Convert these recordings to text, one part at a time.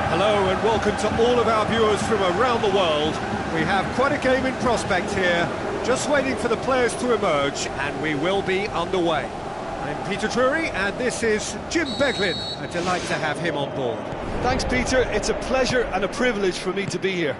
Hello and welcome to all of our viewers from around the world. We have quite a game in prospect here, just waiting for the players to emerge, and we will be underway. I'm Peter Drury, and this is Jim Beglin. A delight to have him on board. Thanks, Peter. It's a pleasure and a privilege for me to be here.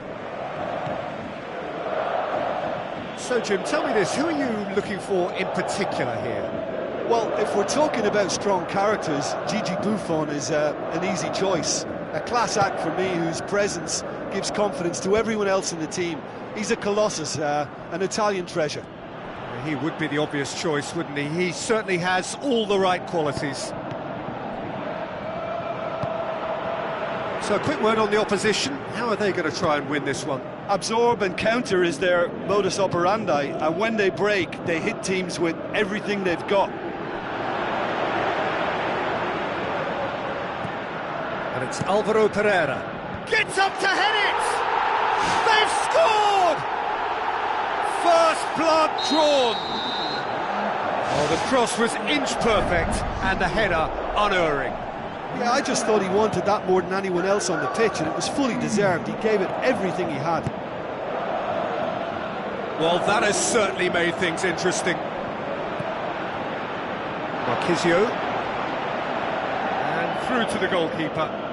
So, Jim, tell me this, who are you looking for in particular here? Well, if we're talking about strong characters, Gigi Buffon is an easy choice. A class act for me whose presence gives confidence to everyone else in the team. He's a colossus, an Italian treasure. He would be the obvious choice, wouldn't he? He certainly has all the right qualities. So a quick word on the opposition. How are they going to try and win this one? Absorb and counter is their modus operandi, and when they break, they hit teams with everything they've got. And it's Alvaro Pereira. Gets up to head it! They've scored! First blood drawn. Oh, the cross was inch perfect, and the header unerring. Yeah, I just thought he wanted that more than anyone else on the pitch, and it was fully deserved. He gave it everything he had. Well, that has certainly made things interesting. Marquisio. And through to the goalkeeper.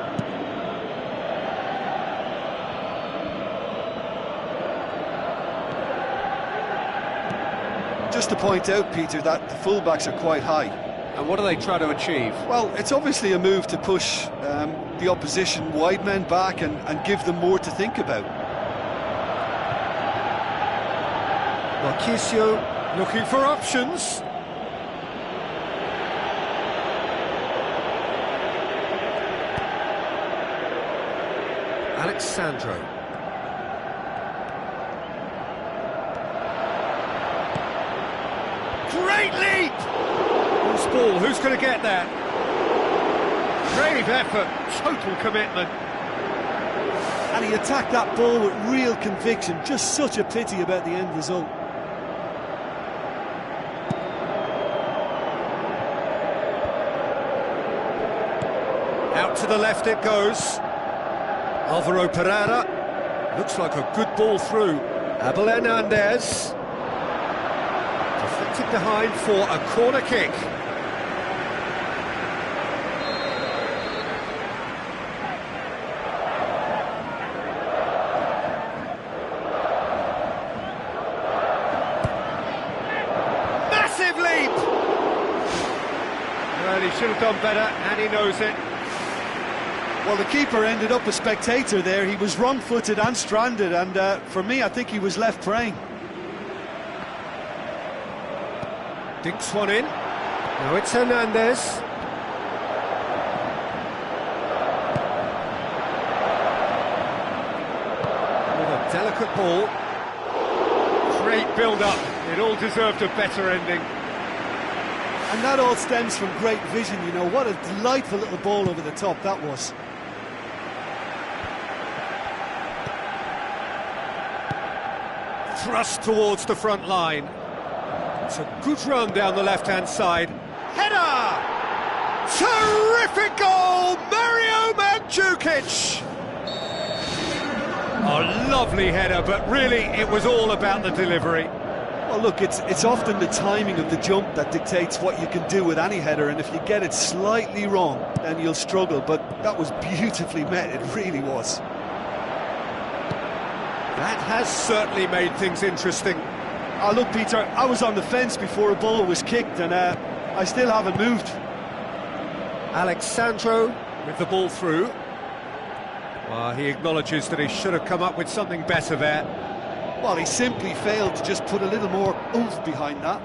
Just to point out, Peter, that the fullbacks are quite high. And what do they try to achieve? Well, it's obviously a move to push the opposition wide men back and give them more to think about. Marquisio looking for options. Alexandro. Great leap! Loose ball, who's going to get that? Brave effort, total commitment. And he attacked that ball with real conviction. Just such a pity about the end result. Out to the left it goes. Alvaro Pereira. Looks like a good ball through. Abel Hernandez. Deflected behind for a corner kick. Massive leap! Well, he should have done better, and he knows it. Well, the keeper ended up a spectator there. He was wrong-footed and stranded, and for me, I think he was left praying. Dinks one in. Now it's Hernandez. With a delicate ball. Great build-up. It all deserved a better ending. And that all stems from great vision, you know. What a delightful little ball over the top that was. Thrust towards the front line. It's a good run down the left-hand side. Header! Terrific goal! Mario Mandzukic! A lovely header, but really it was all about the delivery. Well, look, it's often the timing of the jump that dictates what you can do with any header, and if you get it slightly wrong, then you'll struggle, but that was beautifully met, it really was. That has certainly made things interesting. Oh, look, Peter, I was on the fence before a ball was kicked, and I still haven't moved. Alexandro with the ball through. Well, he acknowledges that he should have come up with something better there. Well, he simply failed to just put a little more oomph behind that.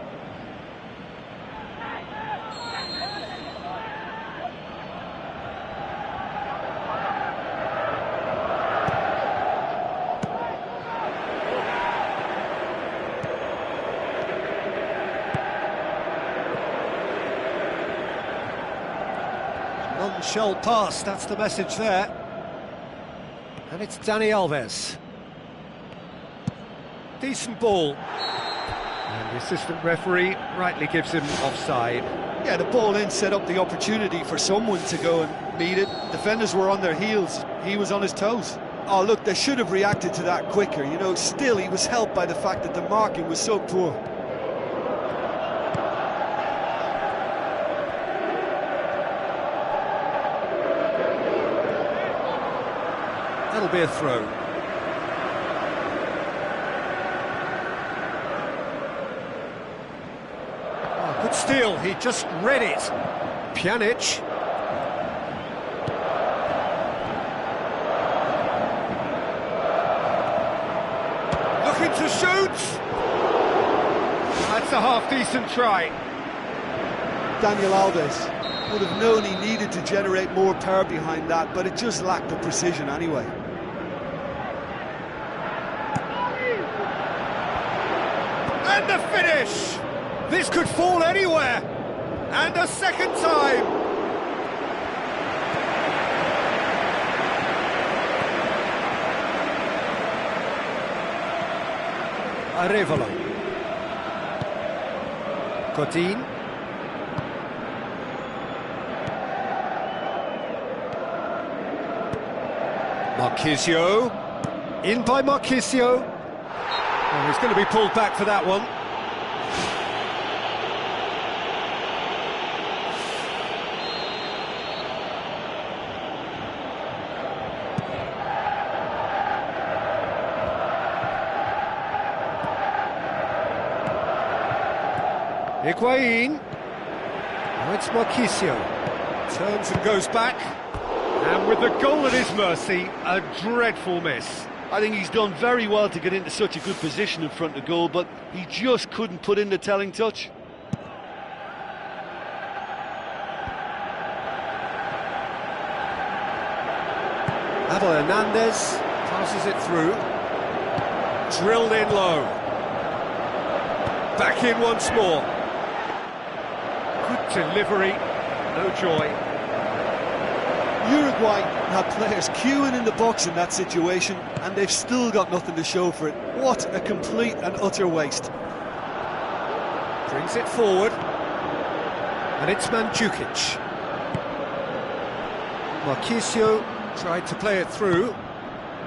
Non-shell pass, that's the message there. And it's Dani Alves. Decent ball. And the assistant referee rightly gives him offside. Yeah, the ball in set up the opportunity for someone to go and meet it. Defenders were on their heels, he was on his toes. Oh, look, they should have reacted to that quicker. You know, still he was helped by the fact that the marking was so poor. That'll be a throw. Oh, good steal, he just read it. Pjanic. Looking to shoot. That's a half-decent try. Daniel Alves would have known he needed to generate more power behind that, but it just lacked the precision anyway. And the finish! This could fall anywhere! And a second time! Arevalo. Godin. Marquisio. In by Marquisio. Oh, he's going to be pulled back for that one. Higuain. Now it's Marquisio. Turns and goes back. And with the goal at his mercy, a dreadful miss. I think he's done very well to get into such a good position in front of goal, but he just couldn't put in the telling touch. Abel Hernandez passes it through. Drilled in low. Back in once more. Good delivery, no joy. Uruguay had players queuing in the box in that situation, and they've still got nothing to show for it. What a complete and utter waste. Brings it forward. And it's Mandzukic. Marquisio tried to play it through.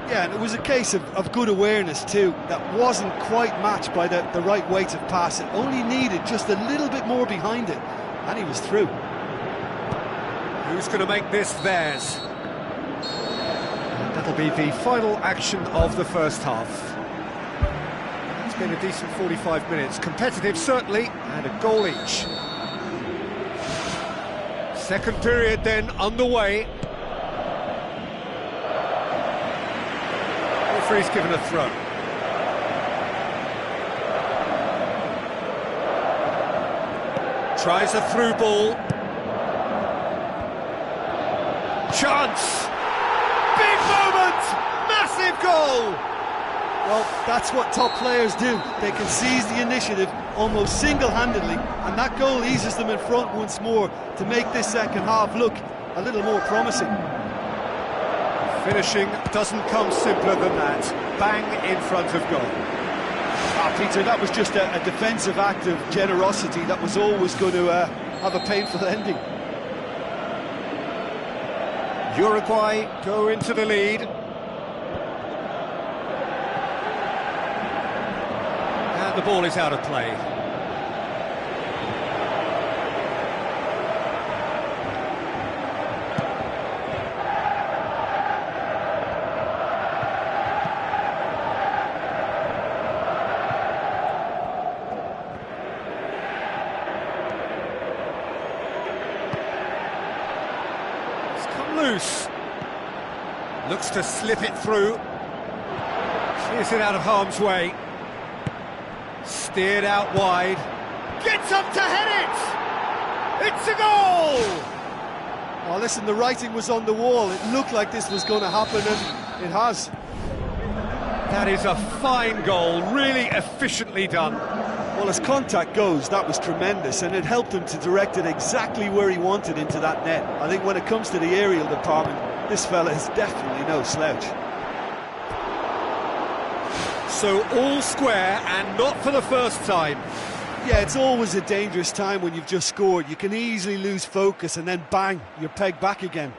Yeah, and it was a case of good awareness too. That wasn't quite matched by the right weight of pass. It only needed just a little bit more behind it, and he was through. Who's going to make this theirs? And that'll be the final action of the first half. It's been a decent 45 minutes. Competitive, certainly, and a goal each. Second period then underway. Referee's given a throw. Tries a through ball. Chance! Big moment! Massive goal! Well, that's what top players do. They can seize the initiative almost single-handedly, and that goal eases them in front once more to make this second half look a little more promising. Finishing doesn't come simpler than that. Bang in front of goal. Peter, that was just a defensive act of generosity that was always going to have a painful ending. Uruguay go into the lead. And the ball is out of play. Loose. Looks to slip it through. Clears it out of harm's way. Steered out wide. Gets up to head it! It's a goal! Oh, listen, the writing was on the wall. It looked like this was going to happen, and it has. That is a fine goal, really efficiently done. Well, as contact goes, that was tremendous, and it helped him to direct it exactly where he wanted into that net. I think when it comes to the aerial department, this fella is definitely no slouch. So all square, and not for the first time. Yeah, it's always a dangerous time when you've just scored. You can easily lose focus, and then bang, you're pegged back again.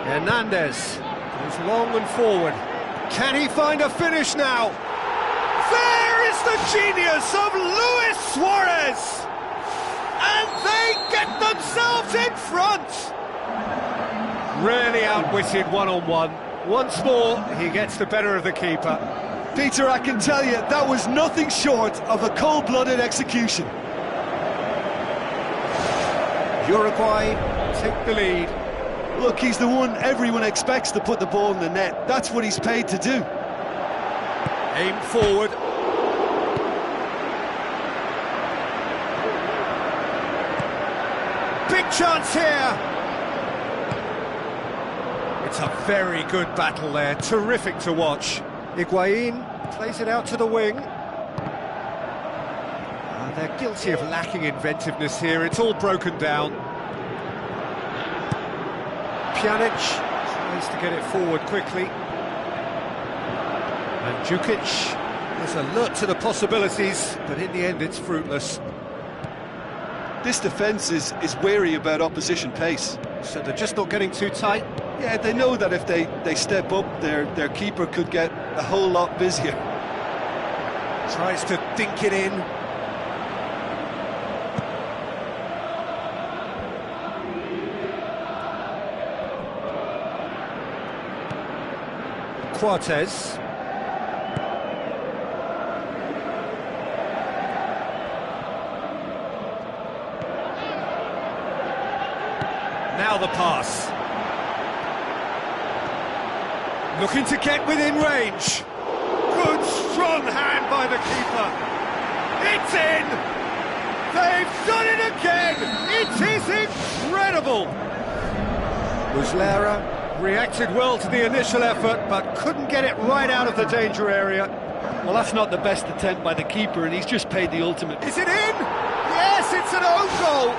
Hernandez goes long and forward. Can he find a finish now? There is the genius of Luis Suarez! And they get themselves in front! Really outwitted one-on-one. Once more, he gets the better of the keeper. Peter, I can tell you, that was nothing short of a cold-blooded execution. Uruguay take the lead. Look, he's the one everyone expects to put the ball in the net. That's what he's paid to do. Aim forward. Big chance here. It's a very good battle there. Terrific to watch. Higuain plays it out to the wing. They're guilty of lacking inventiveness here. It's all broken down. Pjanic tries to get it forward quickly. And Djukic is alert to the possibilities, but in the end it's fruitless. This defence is wary about opposition pace. So they're just not getting too tight? Yeah, they know that if they step up, their keeper could get a whole lot busier. Tries to dink it in. Cortez. Now the pass. Looking to get within range. Good, strong hand by the keeper. It's in! They've done it again! It is incredible! Muslera reacted well to the initial effort, but couldn't get it right out of the danger area. Well, that's not the best attempt by the keeper, and he's just paid the ultimate. Is it in? Yes, it's an own goal!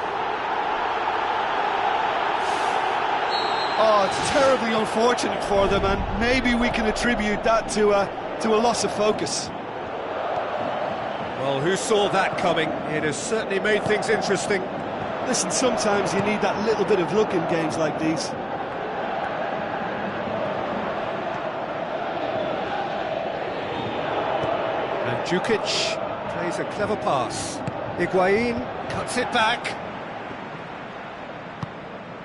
Oh, it's terribly unfortunate for them, and maybe we can attribute that to a loss of focus. Well, who saw that coming? It has certainly made things interesting. Listen, sometimes you need that little bit of luck in games like these. And Djukic plays a clever pass. Higuain cuts it back.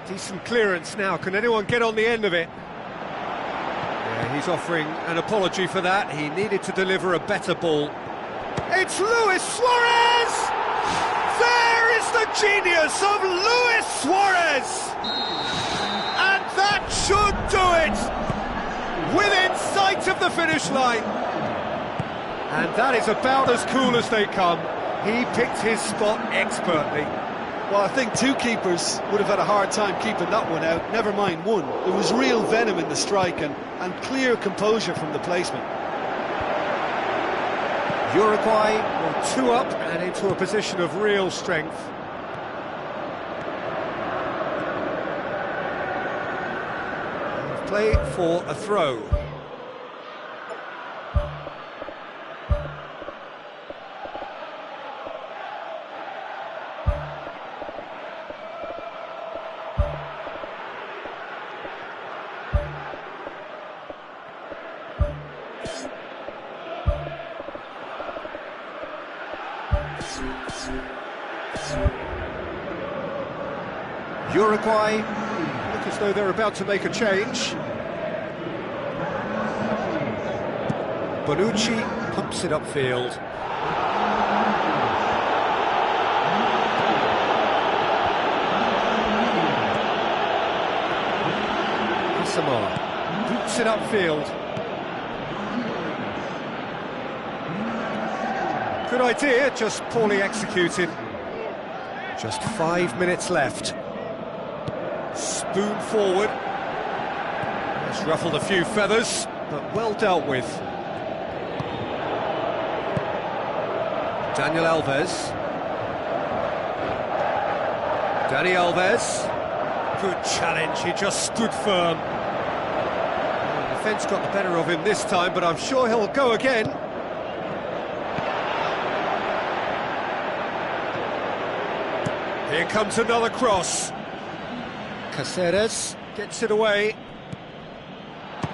Decent clearance now. Can anyone get on the end of it? Yeah, he's offering an apology for that. He needed to deliver a better ball. It's Luis Suarez! There is the genius of Luis Suarez! And that should do it! Within sight of the finish line. And that is about as cool as they come. He picked his spot expertly. Well, I think two keepers would have had a hard time keeping that one out, never mind one. There was real venom in the strike and clear composure from the placement. Uruguay were 2 up and into a position of real strength. Play for a throw. Uruguay look as though they're about to make a change. Bonucci pumps it upfield. Asamoah boots it upfield. Good idea, just poorly executed. Just 5 minutes left. Spoon forward. It's ruffled a few feathers, but well dealt with. Daniel Alves. Dani Alves. Good challenge, he just stood firm. The defence got the better of him this time, but I'm sure he'll go again. Here comes another cross. Caceres gets it away.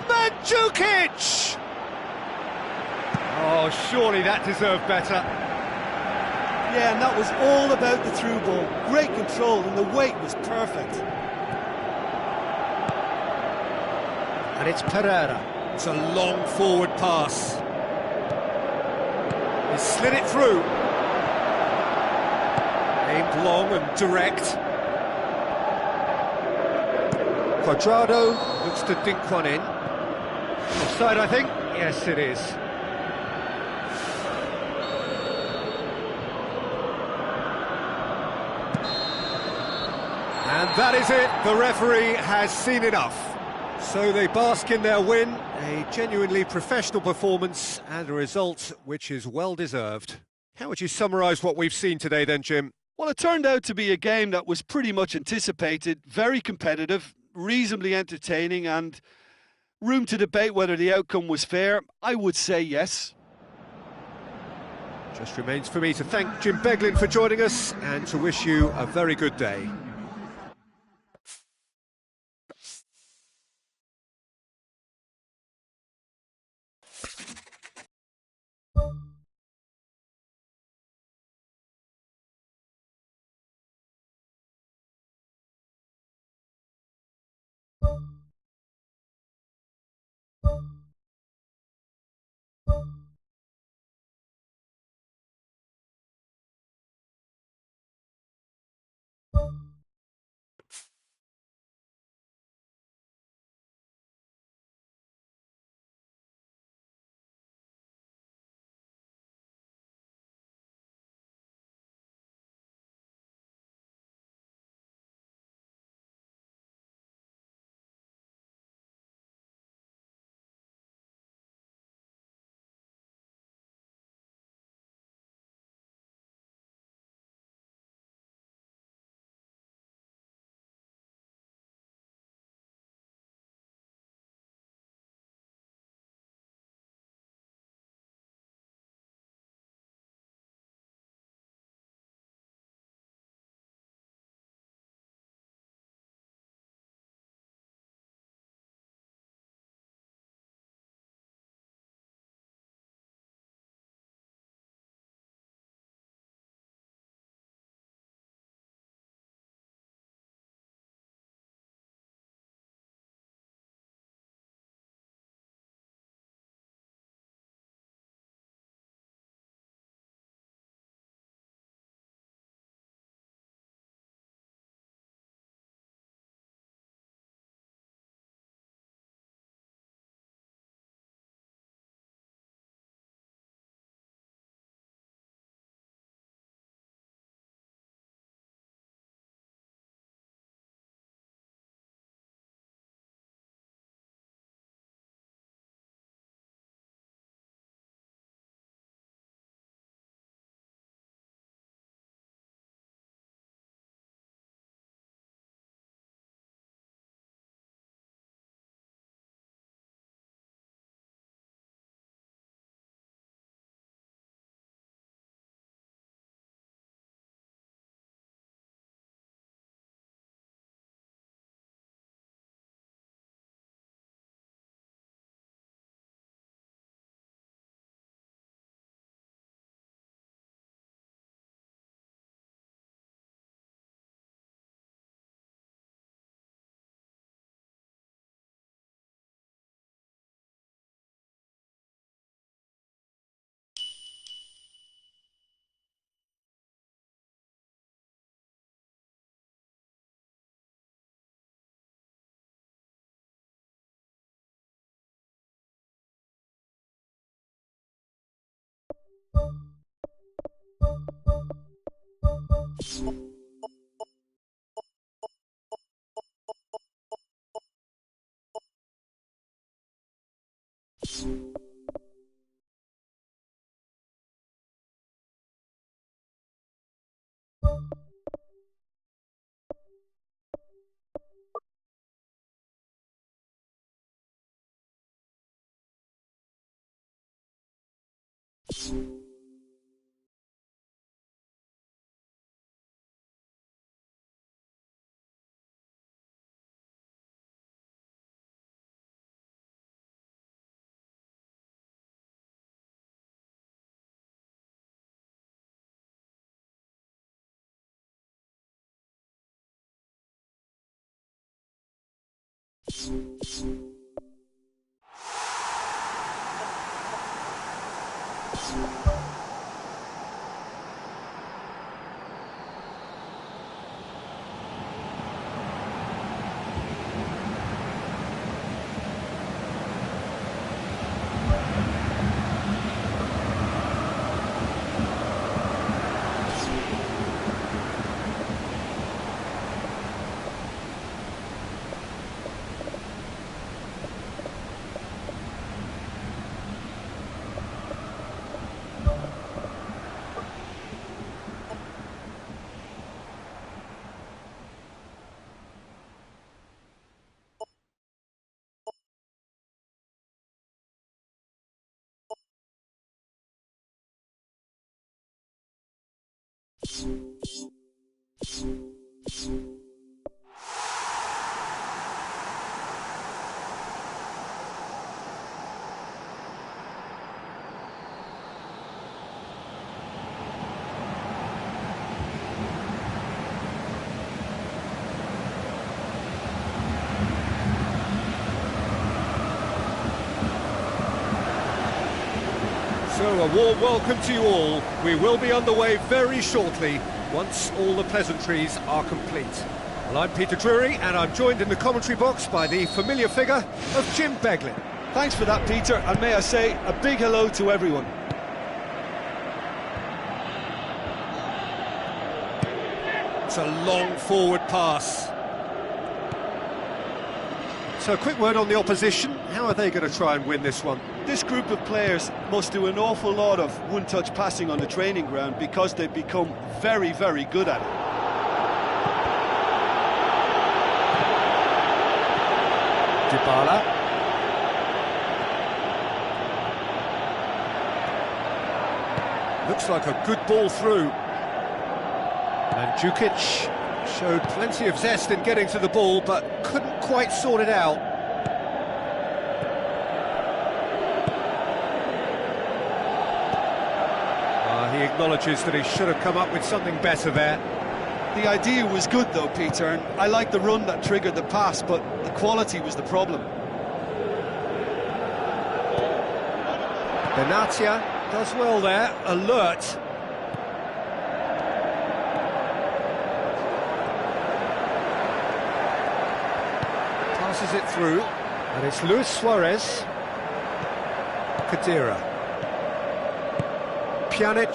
Mandzukic! Oh, surely that deserved better. Yeah, and that was all about the through ball. Great control, and the weight was perfect. And it's Pereira. It's a long forward pass. He slid it through. Aimed long and direct. Cuadrado looks to dink one in. Offside, I think. Yes, it is. And that is it. The referee has seen enough. So they bask in their win, a genuinely professional performance and a result which is well deserved. How would you summarise what we've seen today then, Jim? Well, it turned out to be a game that was pretty much anticipated, very competitive, reasonably entertaining, and room to debate whether the outcome was fair. I would say yes. Just remains for me to thank Jim Beglin for joining us and to wish you a very good day. So a warm welcome to you all. We will be underway very shortly, once all the pleasantries are complete. Well, I'm Peter Drury, and I'm joined in the commentary box by the familiar figure of Jim Beglin. Thanks for that, Peter, and may I say a big hello to everyone. It's a long forward pass. So a quick word on the opposition. How are they going to try and win this one? This group of players must do an awful lot of one-touch passing on the training ground because they've become very, very good at it. Dybala. Looks like a good ball through. And Djukic showed plenty of zest in getting to the ball, but couldn't quite sort it out. He acknowledges that he should have come up with something better there. The idea was good though, Peter, and I like the run that triggered the pass, but the quality was the problem. Benatia does well there, alert. Passes it through, and it's Luis Suarez. Khedira. Pjanic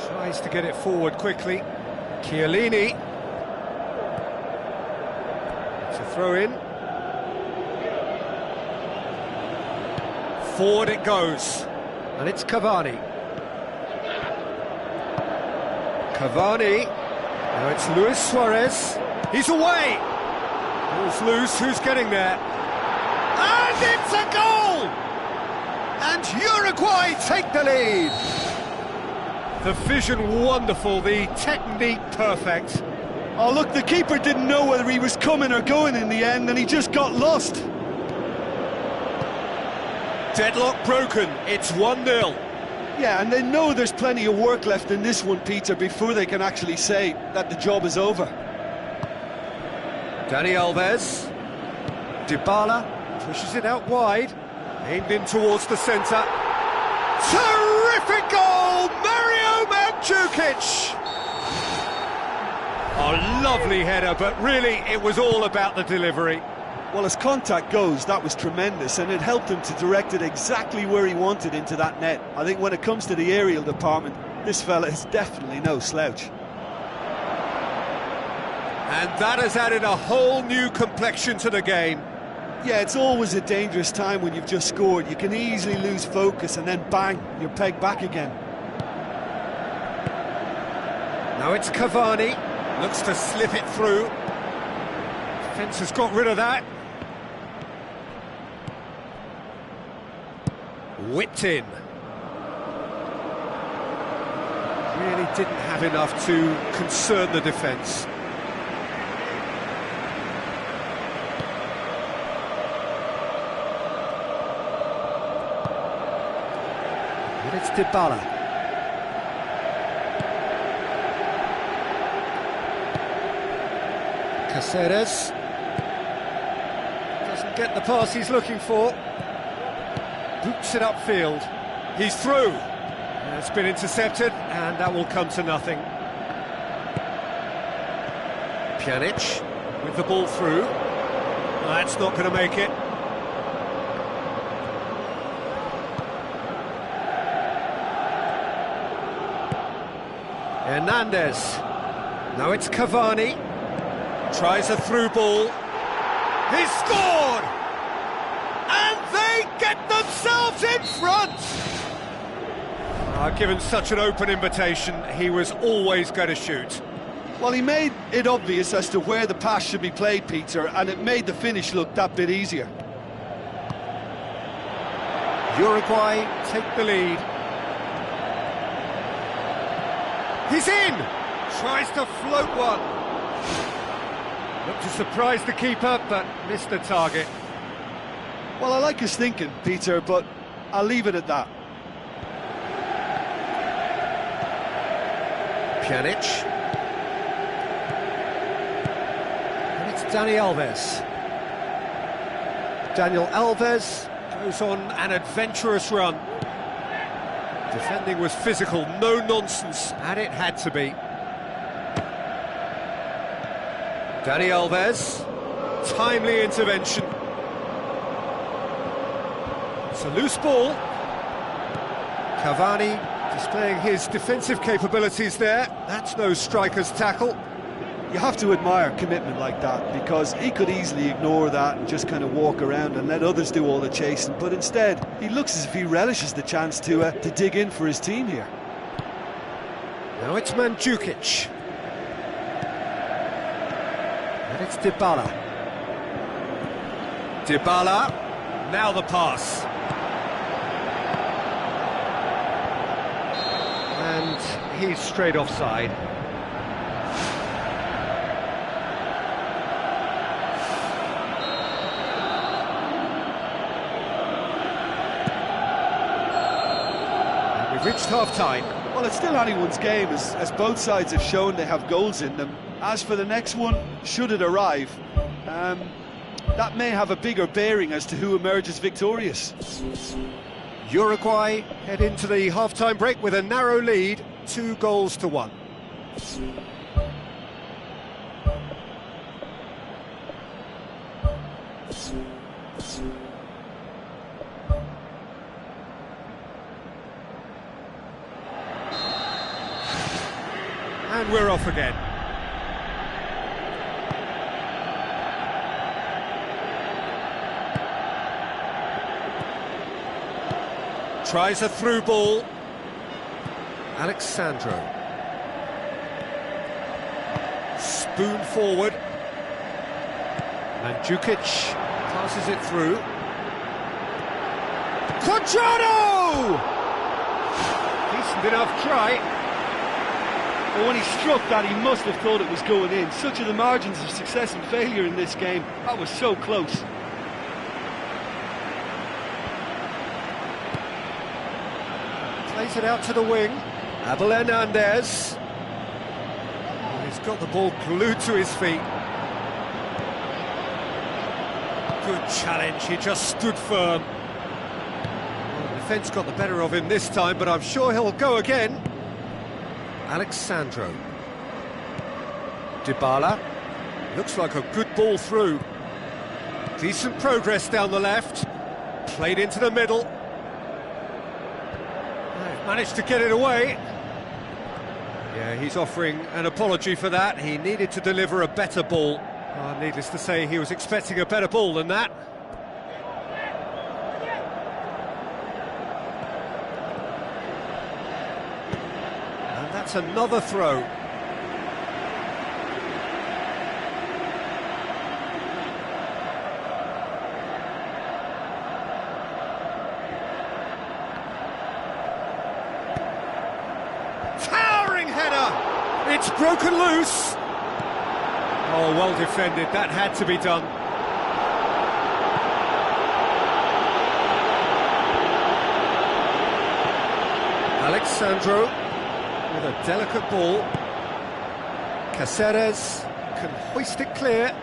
tries to get it forward quickly. Chiellini. It's a throw in. Forward it goes. And it's Cavani. Cavani. Now it's Luis Suarez. He's away. Ball's loose. Who's getting there? And it's a goal! And Uruguay take the lead. The vision wonderful, the technique perfect. Oh look, the keeper didn't know whether he was coming or going in the end, and he just got lost. Deadlock broken, it's 1-0. Yeah, and they know there's plenty of work left in this one, Peter, before they can actually say that the job is over. Dani Alves. Dybala pushes it out wide, aimed in towards the centre. Terrific goal! Mario Mandzukic! A lovely header, but really it was all about the delivery. Well, as contact goes, that was tremendous, and it helped him to direct it exactly where he wanted into that net. I think when it comes to the aerial department, this fella is definitely no slouch. And that has added a whole new complexion to the game. Yeah, it's always a dangerous time when you've just scored. You can easily lose focus and then bang, you're pegged back again. Now it's Cavani, looks to slip it through. Defence has got rid of that. Whipped in. Really didn't have enough to concern the defence. And it's Dybala. Caceres doesn't get the pass he's looking for. Boots it upfield. He's through. It's been intercepted, and that will come to nothing. Pjanic with the ball through. That's not going to make it. Hernandez. Now it's Cavani. Tries a through ball. He's scored! And they get themselves in front! Given such an open invitation, he was always going to shoot. Well, he made it obvious as to where the pass should be played, Peter, and it made the finish look that bit easier. Uruguay take the lead. He's in! Tries to float one. Looked to surprise the keeper, but missed the target. Well, I like his thinking, Peter, but I'll leave it at that. Pjanic. And it's Dani Alves. Daniel Alves goes on an adventurous run. Defending was physical, no nonsense, and it had to be. Dani Alves, timely intervention. It's a loose ball. Cavani displaying his defensive capabilities there. That's no striker's tackle. You have to admire commitment like that, because he could easily ignore that and just kind of walk around and let others do all the chasing, but instead he looks as if he relishes the chance to dig in for his team here. Now it's Mandzukic. And it's Dybala. Dybala, now the pass. And he's straight offside. And we've reached half-time. Well, it's still anyone's game, as both sides have shown they have goals in them. As for the next one, should it arrive, that may have a bigger bearing as to who emerges victorious. Uruguay head into the half-time break with a narrow lead, 2-1. And we're off again. Tries a through ball. Alexandro. Spoon forward. Mandzukic passes it through. Quadrado! Decent enough try. But when he struck that, he must have thought it was going in. Such are the margins of success and failure in this game. That was so close. Plays it out to the wing. Abel Hernandez. He's got the ball glued to his feet. Good challenge, he just stood firm. Well, the defence got the better of him this time, but I'm sure he'll go again. Alexandro. Dybala. Looks like a good ball through. Decent progress down the left. Played into the middle. Managed to get it away. Yeah, he's offering an apology for that. He needed to deliver a better ball. Needless to say, he was expecting a better ball than that. And that's another throw. Towering header! It's broken loose! Oh, well defended, that had to be done. Alexandro with a delicate ball. Caceres can hoist it clear.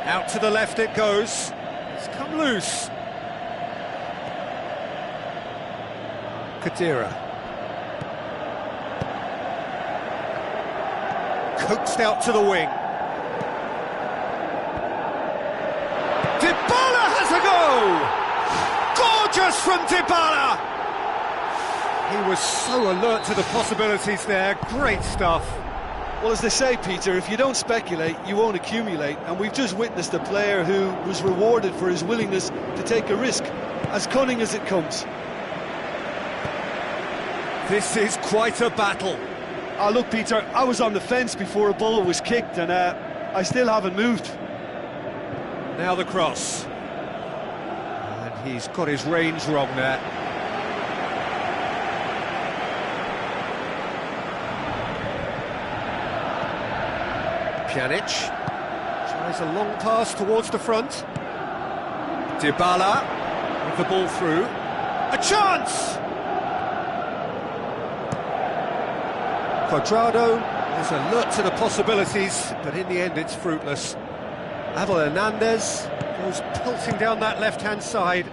Out to the left it goes. It's come loose. Kadira. Coaxed out to the wing. Dybala has a go! Gorgeous from Dybala! He was so alert to the possibilities there. Great stuff. Well, as they say, Peter, if you don't speculate, you won't accumulate. And we've just witnessed a player who was rewarded for his willingness to take a risk, as cunning as it comes. This is quite a battle. Oh, look, Peter, I was on the fence before a ball was kicked, and I still haven't moved. Now the cross. And he's got his range wrong there. Pjanic tries a long pass towards the front. Dybala with the ball through. A chance! Cuadrado is alert to the possibilities, but in the end it's fruitless. Abel Hernandez goes pelting down that left-hand side.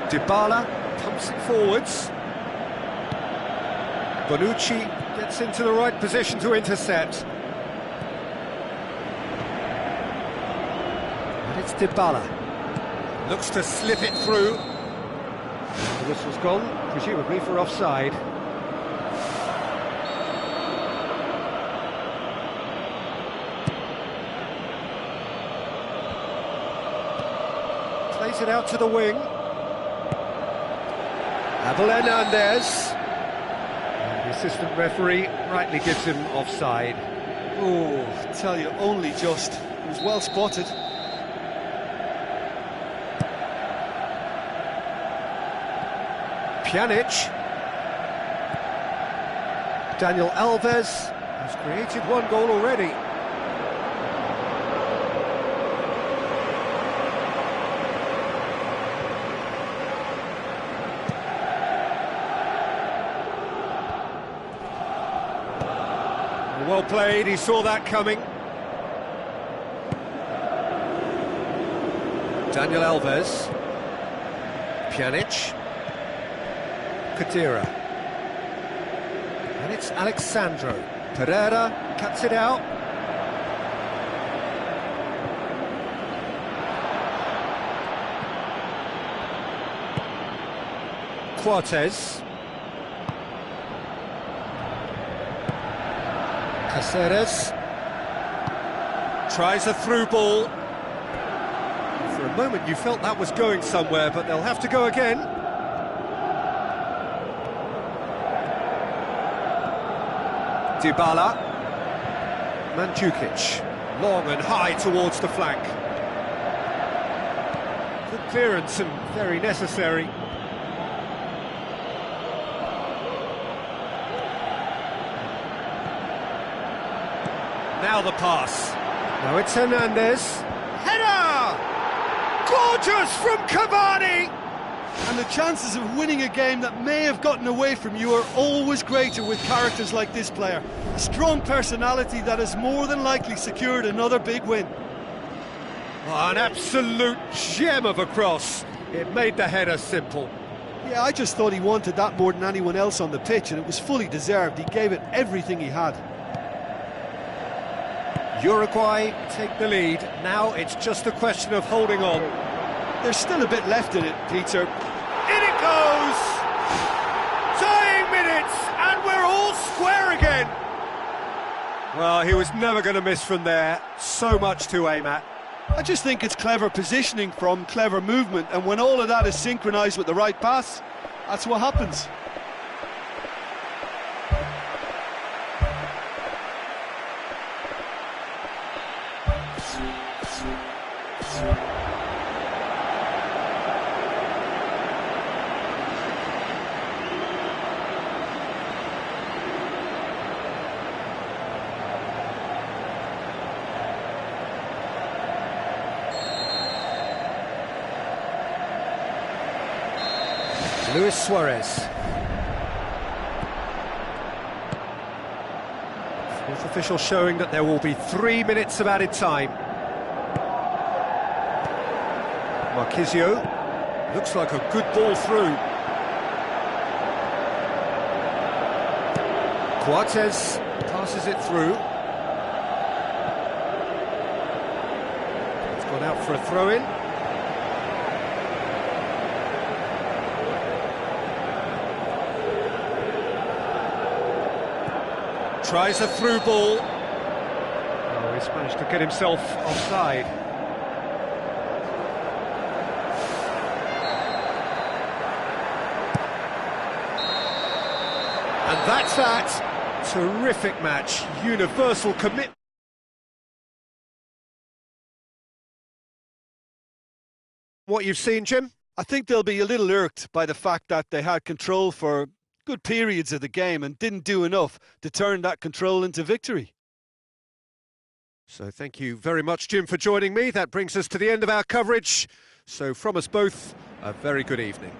Dybala pumps it forwards. Bonucci gets into the right position to intercept. And it's Dybala. Looks to slip it through. The whistle's gone, presumably for offside. Plays it out to the wing. Abel Hernandez. And the assistant referee rightly gives him offside. Oh, I tell you, only just. It was well spotted. Pjanic. Daniel Alves has created one goal already. Well played, he saw that coming. Daniel Alves. Pjanic. Kadira. And it's Alexandro. Pereira cuts it out. Cortez. Caceres tries a through ball. For a moment you felt that was going somewhere, but they'll have to go again. Dybala. Mandzukic. Long and high towards the flank. Good clearance and very necessary. Now the pass. Now it's Hernandez. Header! Gorgeous from Cavani! And the chances of winning a game that may have gotten away from you are always greater with characters like this player. A strong personality that has more than likely secured another big win. Oh, an absolute gem of a cross. It made the header simple. Yeah, I just thought he wanted that more than anyone else on the pitch, and it was fully deserved. He gave it everything he had. Uruguay take the lead. Now it's just a question of holding on. There's still a bit left in it, Peter. In it goes! Tying minutes, and we're all square again. Well, he was never going to miss from there. So much to aim at. I just think it's clever positioning from clever movement, and when all of that is synchronised with the right pass, that's what happens. Luis Suarez. Fourth official showing that there will be 3 minutes of added time. Marquisio. Looks like a good ball through. Coates passes it through. It's gone out for a throw-in. Tries a through ball. Oh, he's managed to get himself offside. And that's that. Terrific match. Universal commitment. What you've seen, Jim? I think they'll be a little irked by the fact that they had control for good periods of the game and didn't do enough to turn that control into victory. So thank you very much, Jim, for joining me. That brings us to the end of our coverage. So from us both, a very good evening.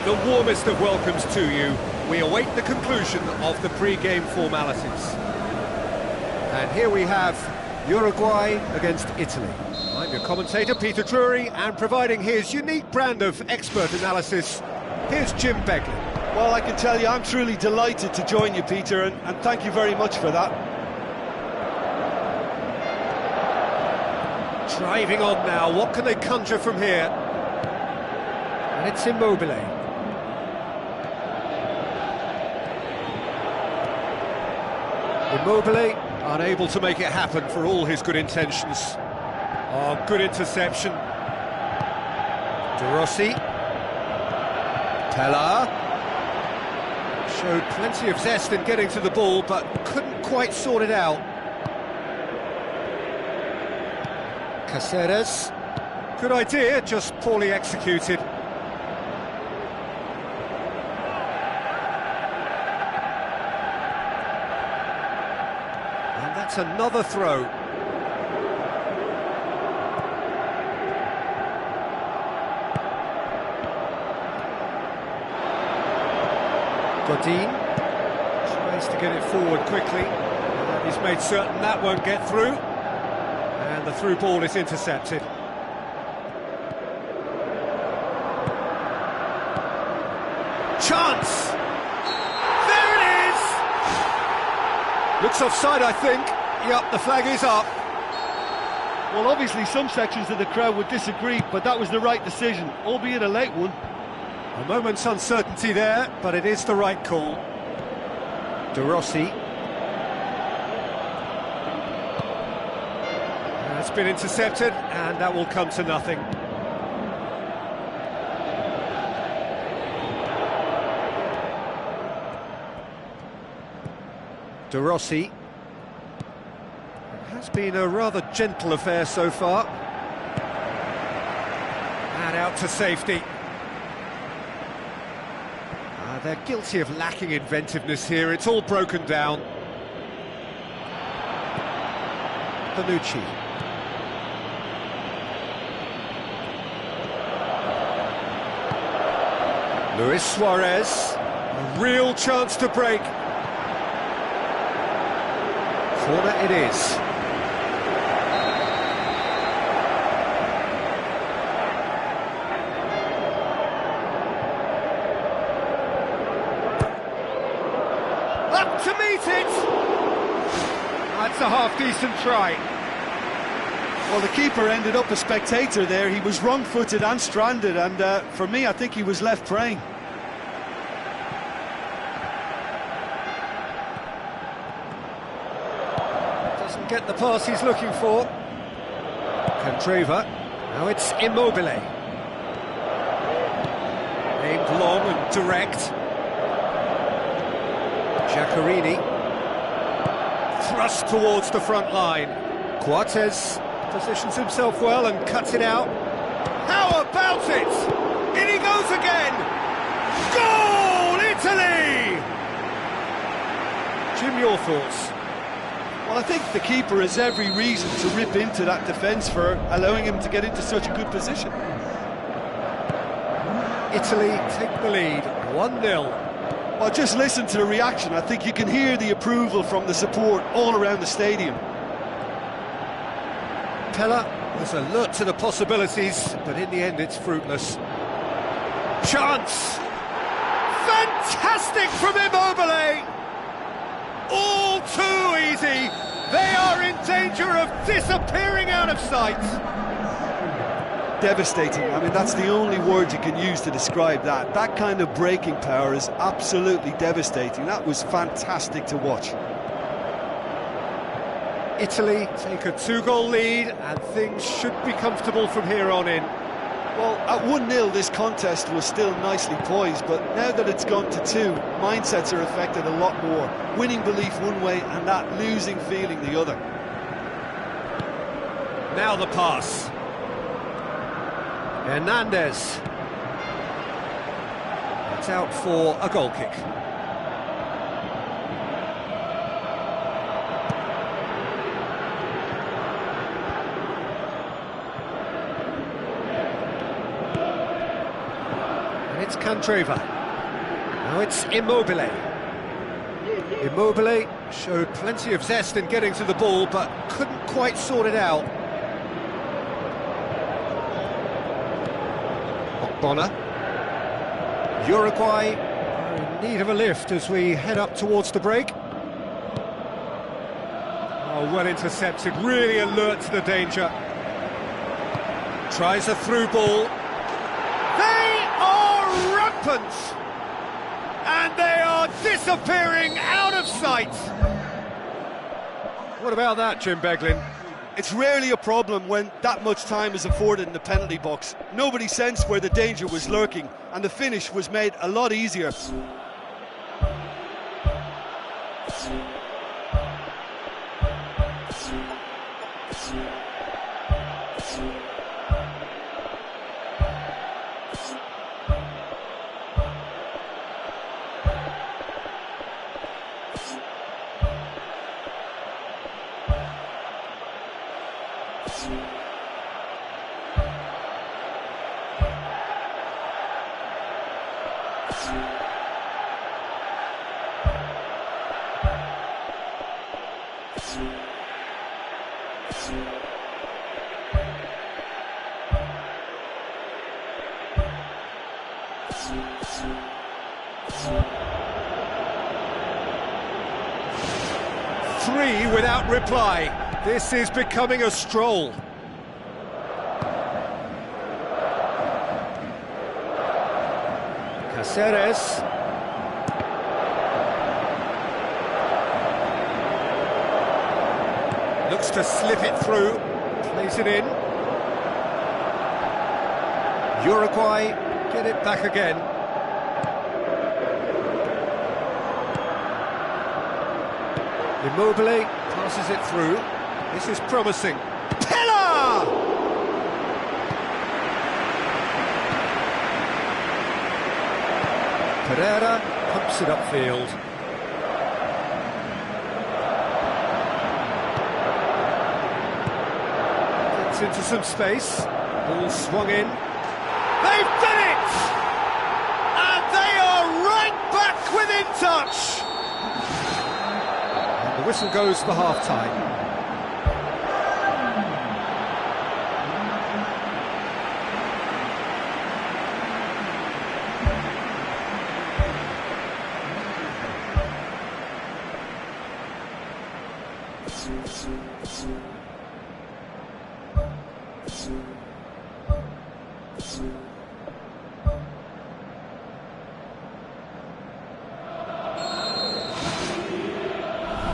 The warmest of welcomes to you. We await the conclusion of the pre-game formalities. And here we have Uruguay against Italy. I'm your commentator, Peter Drury, and providing his unique brand of expert analysis, here's Jim Begley. Well, I can tell you, I'm truly delighted to join you, Peter, and thank you very much for that. Driving on now, what can they conjure from here? And it's Immobile. Immobile, unable to make it happen for all his good intentions. Oh, good interception. De Rossi. Pella. Showed plenty of zest in getting to the ball, but couldn't quite sort it out. Caceres. Good idea, just poorly executed. That's another throw. Godin tries to get it forward quickly. And he's made certain that won't get through. And the through ball is intercepted. Chance! There it is! Looks offside, I think. Yep, the flag is up. Well, obviously some sections of the crowd would disagree, but that was the right decision, albeit a late one. A moment's uncertainty there, but it is the right call. De Rossi. It's been intercepted, and that will come to nothing. De Rossi. It has been a rather gentle affair so far. And out to safety. They're guilty of lacking inventiveness here. It's all broken down. Panucci. Luis Suarez. A real chance to break. Corner it is. Up to meet it! That's a half-decent try. Well, the keeper ended up a spectator there. He was wrong-footed and stranded, and for me, I think he was left praying. Doesn't get the pass he's looking for. Candreva. Now it's Immobile. Aimed long and direct. Giaccherini. Thrust towards the front line. Coates positions himself well and cuts it out. How about it? In he goes again! Goal, Italy! Jim, your thoughts? Well, I think the keeper has every reason to rip into that defence for allowing him to get into such a good position. Italy take the lead, 1-0. Well, just listen to the reaction. I think you can hear the approval from the support all around the stadium. Pella was alert to the possibilities, but in the end it's fruitless. Chance! Fantastic from Immobile! All too easy! They are in danger of disappearing out of sight! Devastating. I mean, that's the only word you can use to describe that. That kind of breaking power is absolutely devastating. That was fantastic to watch. Italy take a 2-goal lead, and things should be comfortable from here on in. Well, at 1-0 this contest was still nicely poised, but now that it's gone to 2, mindsets are affected a lot more. Winning belief one way and that losing feeling the other. Now the pass. Hernandez. It's out for a goal kick. And it's Candreva. Now it's Immobile. Immobile showed plenty of zest in getting to the ball, but couldn't quite sort it out. Bonner. Uruguay are in need of a lift as we head up towards the break. Oh, well intercepted, really alert to the danger. Tries a through ball. They are rampant! And they are disappearing out of sight! What about that, Jim Beglin? It's rarely a problem when that much time is afforded in the penalty box. Nobody sensed where the danger was lurking, and the finish was made a lot easier. Three without reply. This is becoming a stroll. Cáceres. Looks to slip it through. Plays it in. Uruguay get it back again. Immobile passes it through. This is promising. Pella! Pereira pumps it upfield. Gets into some space. Ball swung in. They've done it! And they are right back within touch! And the whistle goes for half-time.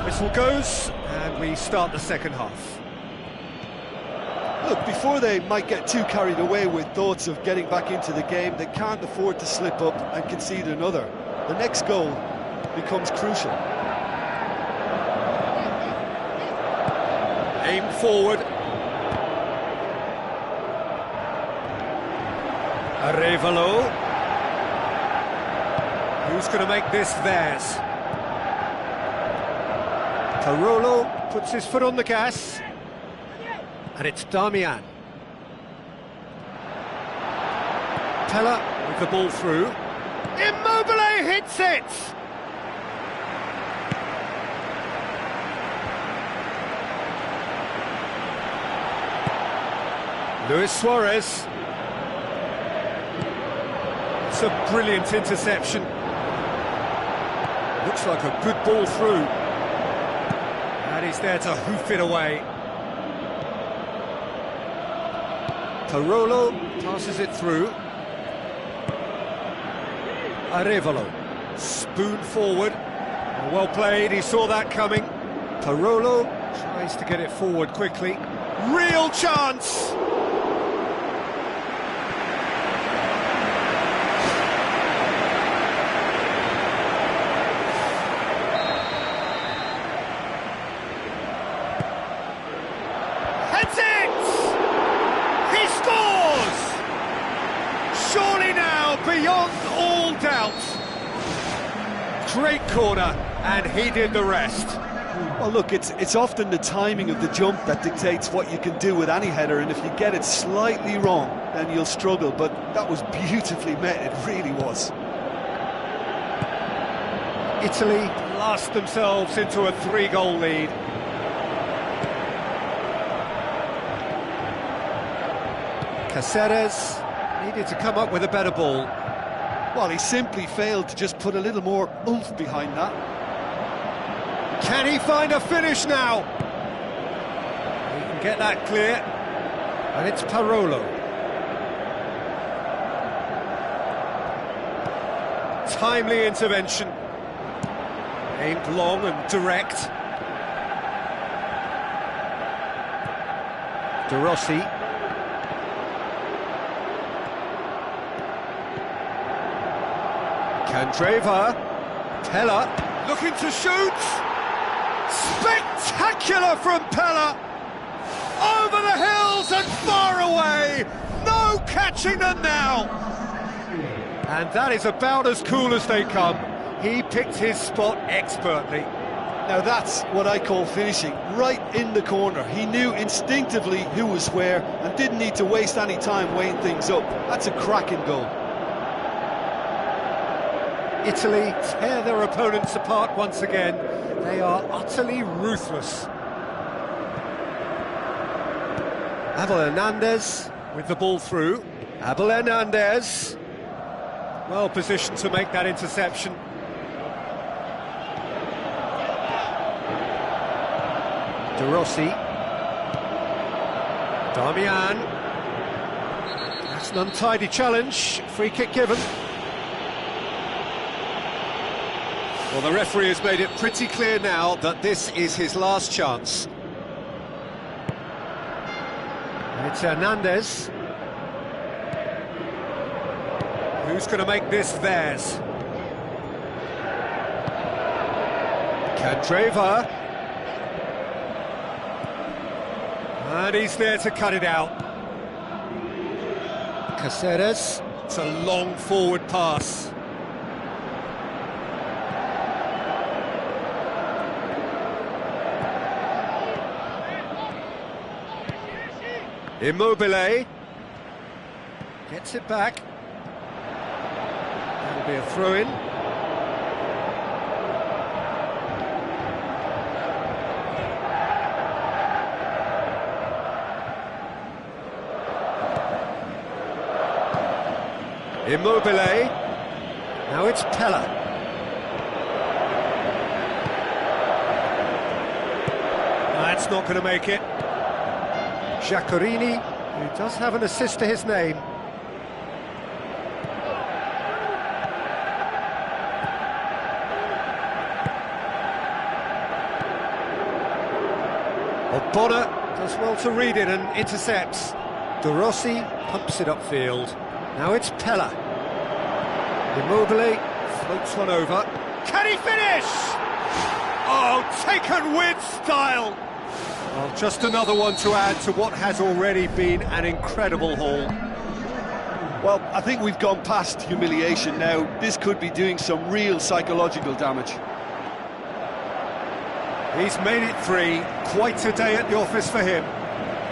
Whistle goes, and we start the second half. Look, before they might get too carried away with thoughts of getting back into the game, they can't afford to slip up and concede another. The next goal becomes crucial. Aim forward. Arevalo. Who's going to make this theirs? Carolo puts his foot on the gas. And it's Damian. Pella with the ball through. Immobile hits it! Luis Suarez. It's a brilliant interception. Looks like a good ball through. And he's there to hoof it away. Carolo passes it through. Arevalo, spoon forward. Well played, he saw that coming. Carolo tries to get it forward quickly. Real chance! Heads it! He scores! Surely now, beyond all doubt. Great corner, and he did the rest. Well, look, it's often the timing of the jump that dictates what you can do with any header, and if you get it slightly wrong, then you'll struggle, but that was beautifully met, it really was. Italy blast themselves into a 3-goal lead. Caceres needed to come up with a better ball. Well, he simply failed to just put a little more oomph behind that. Can he find a finish now? He can get that clear. And it's Parolo. Timely intervention. Aimed long and direct. De Rossi. Candreva. Pella looking to shoot. Spectacular from Pella! Over the hills and far away! No catching them now! And that is about as cool as they come. He picked his spot expertly. Now that's what I call finishing, right in the corner. He knew instinctively who was where and didn't need to waste any time weighing things up. That's a cracking goal. Italy tear their opponents apart once again. They are utterly ruthless. Abel Hernandez with the ball through. Abel Hernandez. Well positioned to make that interception. De Rossi. Damian. That's an untidy challenge. Free kick given. Well, the referee has made it pretty clear now that this is his last chance. And it's Hernandez. Who's going to make this theirs? Candreva. And he's there to cut it out. Caceres. It's a long forward pass. Immobile gets it back. That'll be a throw-in. Immobile. Now it's Pella. That's not going to make it. Giaccherini He does have an assist to his name. Bonner does well to read it and intercepts. De Rossi pumps it upfield. Now it's Pella. Immobile floats one over. Can he finish? Oh, taken with style! Well, just another one to add to what has already been an incredible haul. Well, I think we've gone past humiliation now. This could be doing some real psychological damage. He's made it 3. Quite a day at the office for him.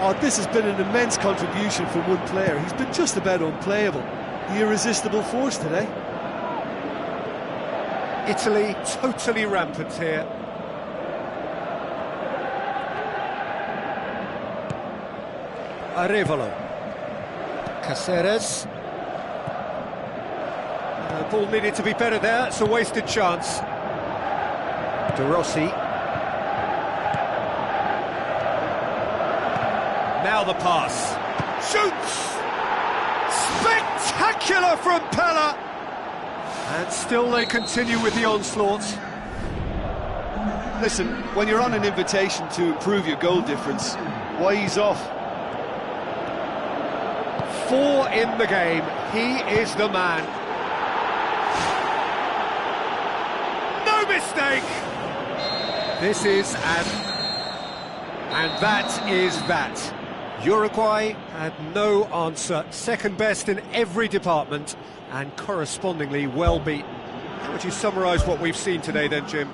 Oh, this has been an immense contribution from one player. He's been just about unplayable. The irresistible force today. Italy totally rampant here. Arevalo. Caceres. The ball needed to be better there. It's a wasted chance. De Rossi. Now the pass. Shoots! Spectacular from Pella! And still they continue with the onslaught. Listen, when you're on an invitation to improve your goal difference, why ease off? 4 in the game. He is the man. No mistake! This is and that is that. Uruguay had no answer, second best in every department and correspondingly well beaten. How would you summarise what we've seen today then, Jim?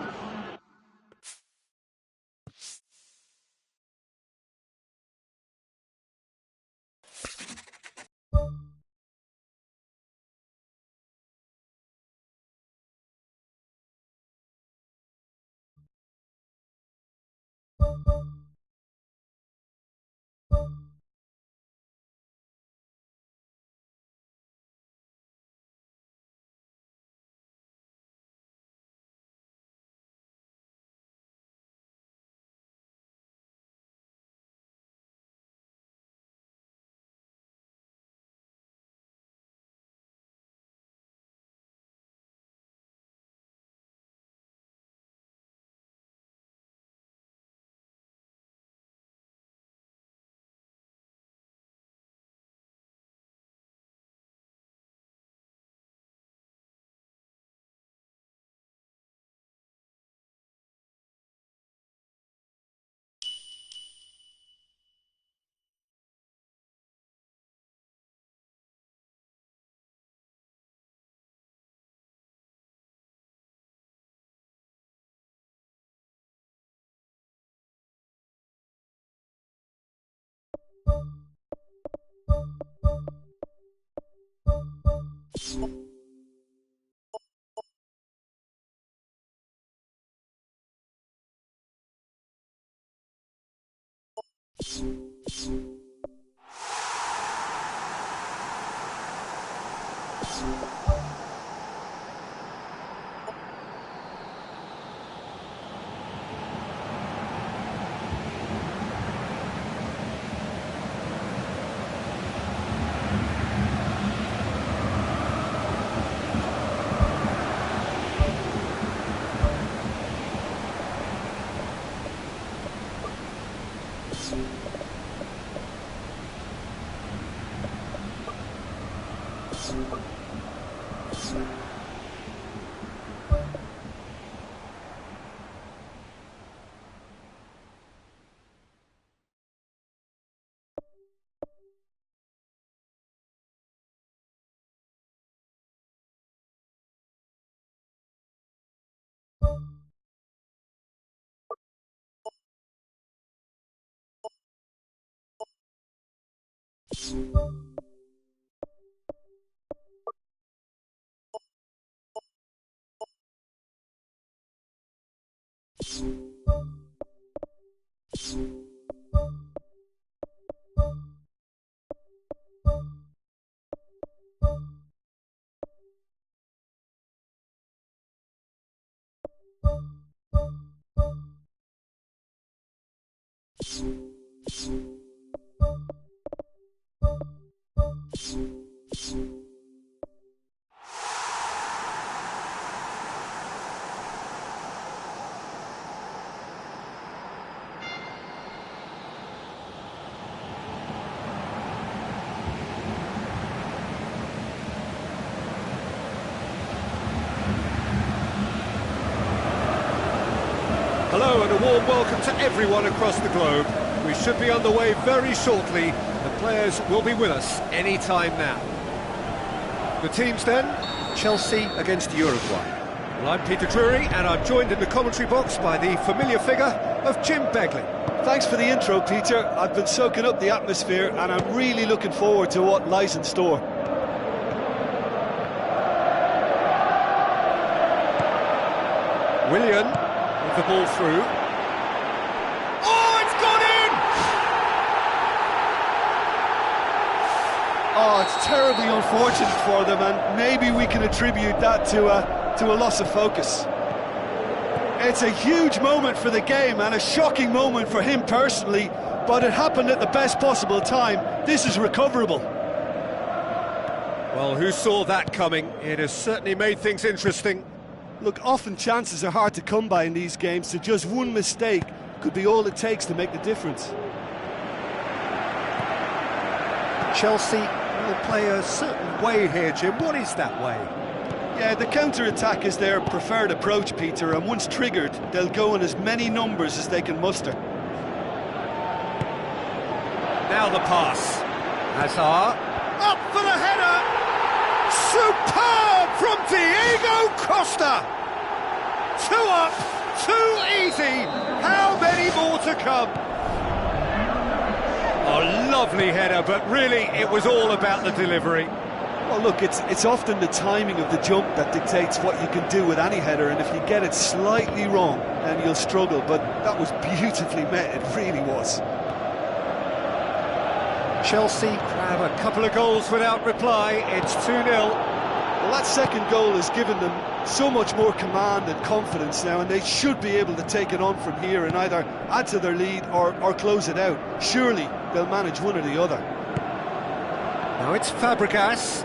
Hello and a warm welcome to everyone across the globe. We should be underway very shortly. The players will be with us any time now. The teams then, Chelsea against Uruguay. Well, I'm Peter Drury and I'm joined in the commentary box by the familiar figure of Jim Begley. Thanks for the intro, Peter. I've been soaking up the atmosphere and I'm really looking forward to what lies in store. Willian with the ball through. Oh, it's gone in! Oh, it's terribly unfortunate for them, and maybe we can attribute that to a loss of focus. It's a huge moment for the game and a shocking moment for him personally, but it happened at the best possible time. This is recoverable. Well, who saw that coming? It has certainly made things interesting. Look, often chances are hard to come by in these games, so just one mistake could be all it takes to make the difference. Chelsea will play a certain way here, Jim. What is that way? Yeah, the counter-attack is their preferred approach, Peter, and once triggered, they'll go in as many numbers as they can muster. Now the pass. Hazard, up for the header! Superb from Diego Costa! 2 up, 2 easy, how many more to come? A lovely header, but really it was all about the delivery. Well, look, it's often the timing of the jump that dictates what you can do with any header, and if you get it slightly wrong, then you'll struggle, but that was beautifully met, it really was. Chelsea grab a couple of goals without reply, it's 2-0. Well, that second goal has given them so much more command and confidence now, and they should be able to take it on from here and either add to their lead or close it out. Surely they'll manage one or the other. Now it's Fabregas.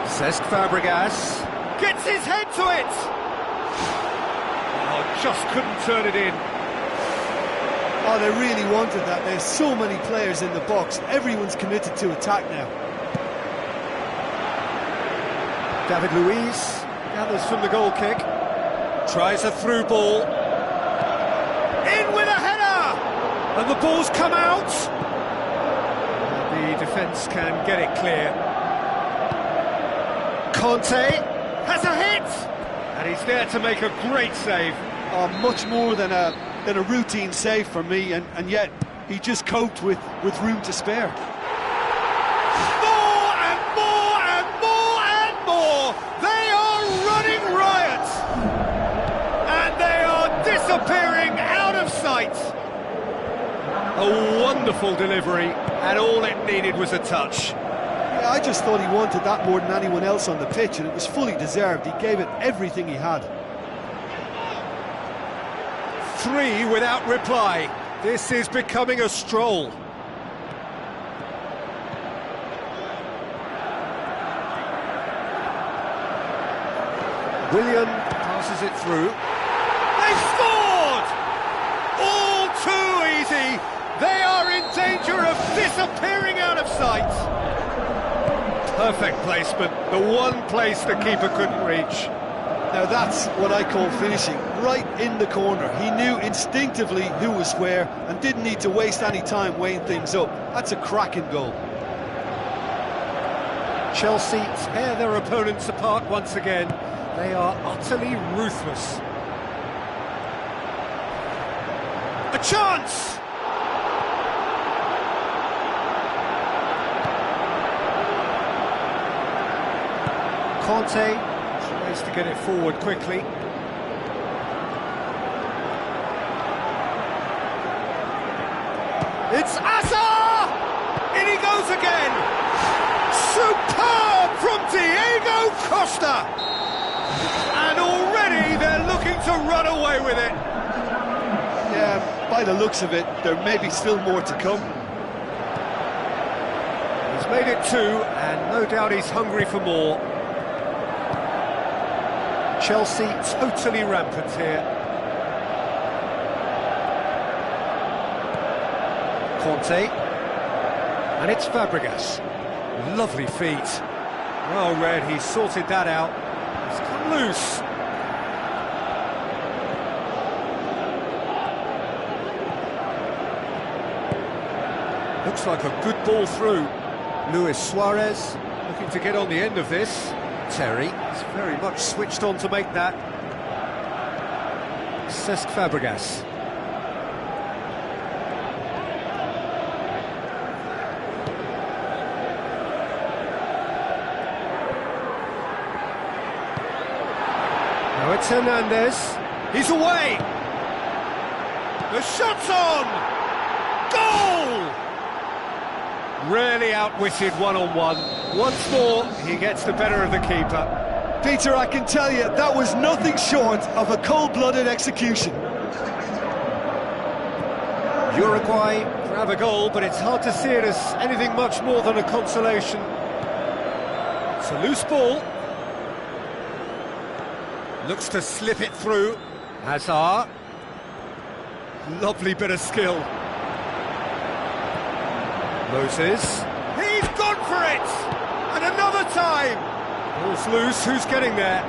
Cesc Fabregas gets his head to it! Oh, just couldn't turn it in. Oh, they really wanted that. There's so many players in the box. Everyone's committed to attack now. David Luiz gathers from the goal kick. Tries a through ball. In with a header! And the ball's come out. The defence can get it clear. Conte has a hit! And he's there to make a great save. Oh, much more than a routine save for me, and yet he just coped with room to spare. More and more and more and more! They are running riot! And they are disappearing out of sight! A wonderful delivery, and all it needed was a touch. Yeah, I just thought he wanted that more than anyone else on the pitch, and it was fully deserved. He gave it everything he had. 3 without reply. This is becoming a stroll. Willian passes it through. They've scored! All too easy. They are in danger of disappearing out of sight. Perfect placement. The one place the keeper couldn't reach. Now that's what I call finishing, right in the corner. He knew instinctively who was where and didn't need to waste any time weighing things up. That's a cracking goal. Chelsea tear their opponents apart once again. They are utterly ruthless. A chance! Conte tries to get it forward quickly. It's Asa! In he goes again! Superb from Diego Costa! And already they're looking to run away with it. Yeah, by the looks of it, there may be still more to come. He's made it 2, and no doubt he's hungry for more. Chelsea totally rampant here. Conte. And it's Fabregas. Lovely feet. Well read, he sorted that out. He's come loose. Looks like a good ball through. Luis Suarez looking to get on the end of this. Terry is very much switched on to make that. Cesc Fabregas. Now it's Hernandez. He's away! The shot's on! Goal! Rarely outwitted one-on-one. Once more, he gets the better of the keeper. Peter, I can tell you, that was nothing short of a cold-blooded execution. Uruguay grab a goal, but it's hard to see it as anything much more than a consolation. It's a loose ball. Looks to slip it through. Hazard. Lovely bit of skill. Moses. He's gone for it! And another time! Ball's loose, who's getting there?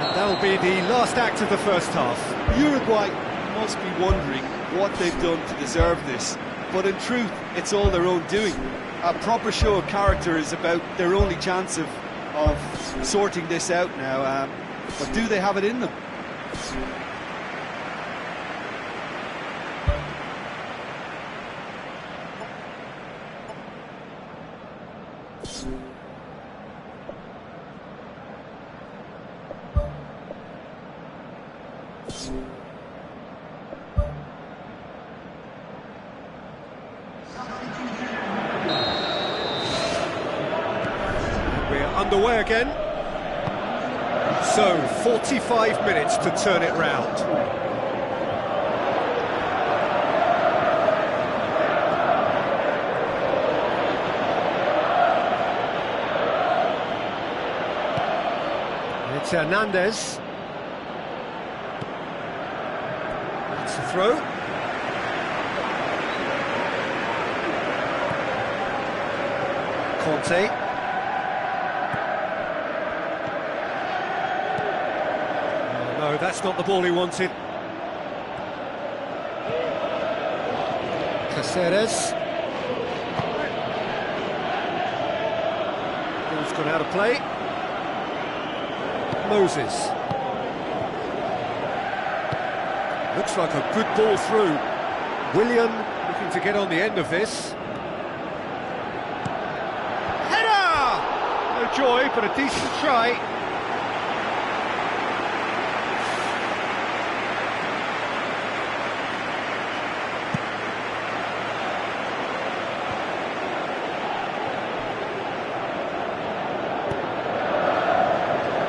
And that'll be the last act of the first half. Uruguay must be wondering what they've done to deserve this, but in truth, it's all their own doing. A proper show of character is about their only chance of sorting this out now, but do they have it in them? We're underway again. So, 45 minutes to turn it round. It's Hernandez. That's a throw. Conte. No, that's not the ball he wanted. Caceres. Ball's gone out of play. Moses. Looks like a good ball through. Willian looking to get on the end of this. Header! No joy, but a decent try.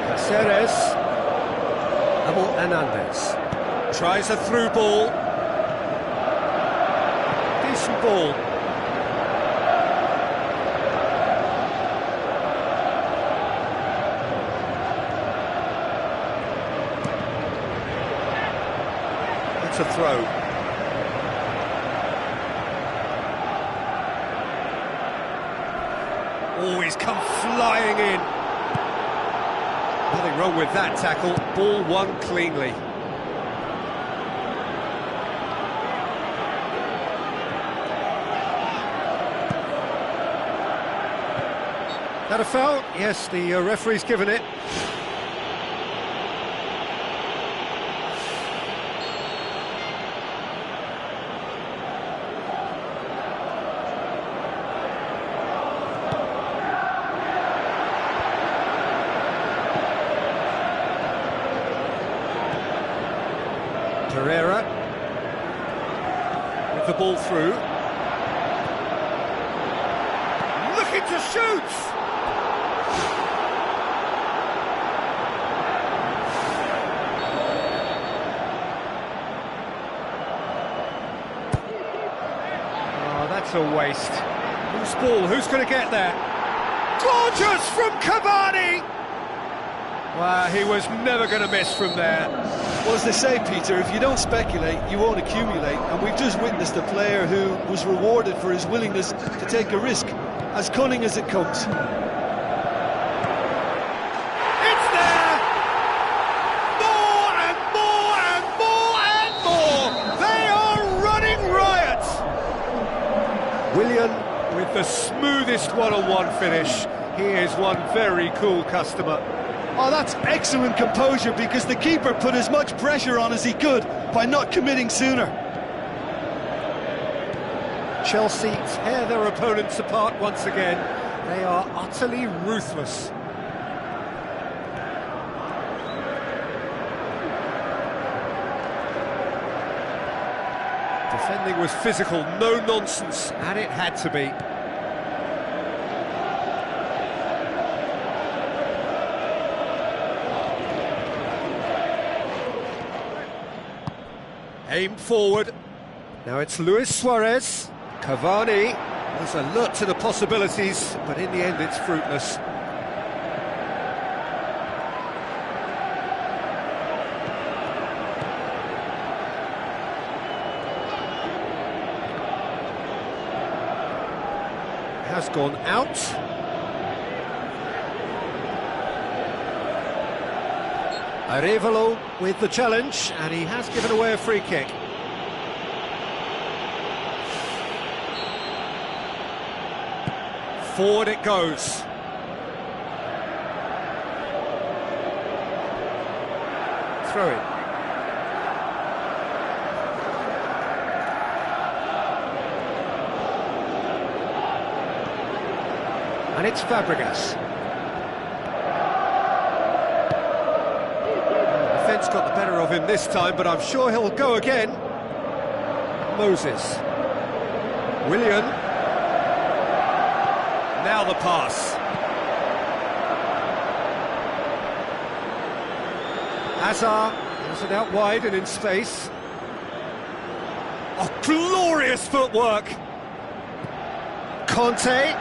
Caceres. Hernandez tries a through ball. Decent ball. It's a throw. Oh, he's come flying in. Nothing wrong with that tackle. Ball won cleanly. That a foul? Yes, the referee's given it. Pereira with the ball through. Looking to shoot! Oh, that's a waste. Loose ball, who's going to get there? Gorgeous from Cavani! Wow, he was never going to miss from there. Well, as they say, Peter, if you don't speculate, you won't accumulate. And we've just witnessed a player who was rewarded for his willingness to take a risk, as cunning as it comes. It's there! More and more and more and more! They are running Willian with the smoothest one-on-one finish. He is one very cool customer. Oh, that's excellent composure, because the keeper put as much pressure on as he could by not committing sooner. Chelsea tear their opponents apart once again. They are utterly ruthless. Defending was physical, no nonsense, and it had to be. Aimed forward. Now it's Luis Suarez. Cavani was alert to the possibilities, but in the end it's fruitless. Has gone out. Arevalo with the challenge, and he has given away a free kick. Forward it goes. Throw it. And it's Fabregas. The defence got the better of him this time, but I'm sure he'll go again. Moses. Willian. Now the pass. Hazard has it out wide and in space. Oh, glorious footwork! Conte.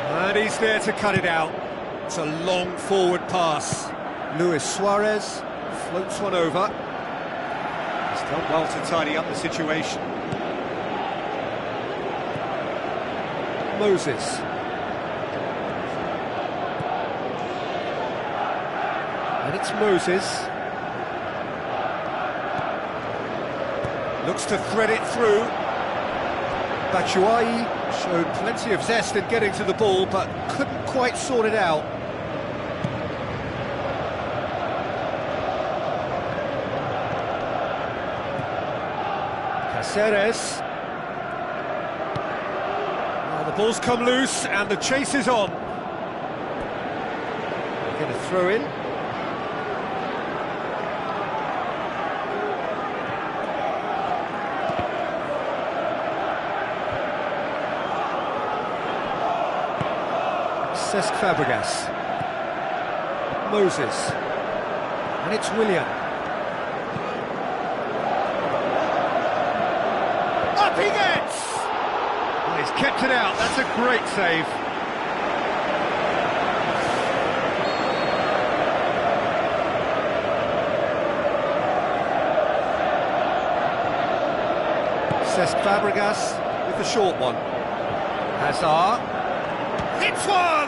And he's there to cut it out. It's a long forward pass. Luis Suarez floats one over. He's done well to tidy up the situation. Moses. And it's Moses. Looks to thread it through. Batshuayi showed plenty of zest in getting to the ball, but couldn't quite sort it out. Caceres. Well, the ball's come loose and the chase is on. Going to throw in. Cesc Fabregas. Moses. And it's Willian. Up he gets! Well, he's kept it out, that's a great save. Cesc Fabregas with the short one. Hazard. Hits one!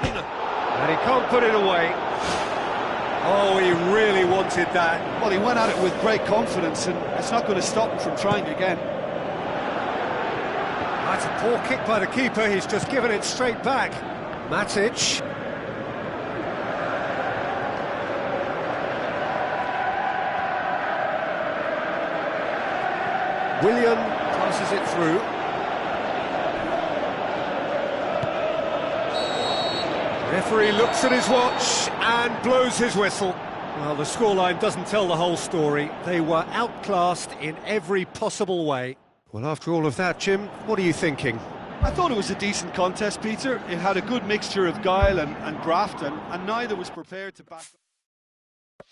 And he can't put it away. Oh, he really wanted that. Well, he went at it with great confidence, and it's not going to stop him from trying again. That's a poor kick by the keeper, he's just given it straight back. Matic. Willian passes it through. Referee looks at his watch and blows his whistle. Well, the scoreline doesn't tell the whole story. They were outclassed in every possible way. Well, after all of that, Jim, what are you thinking? I thought it was a decent contest, Peter. It had a good mixture of guile and graft, and neither was prepared to back up.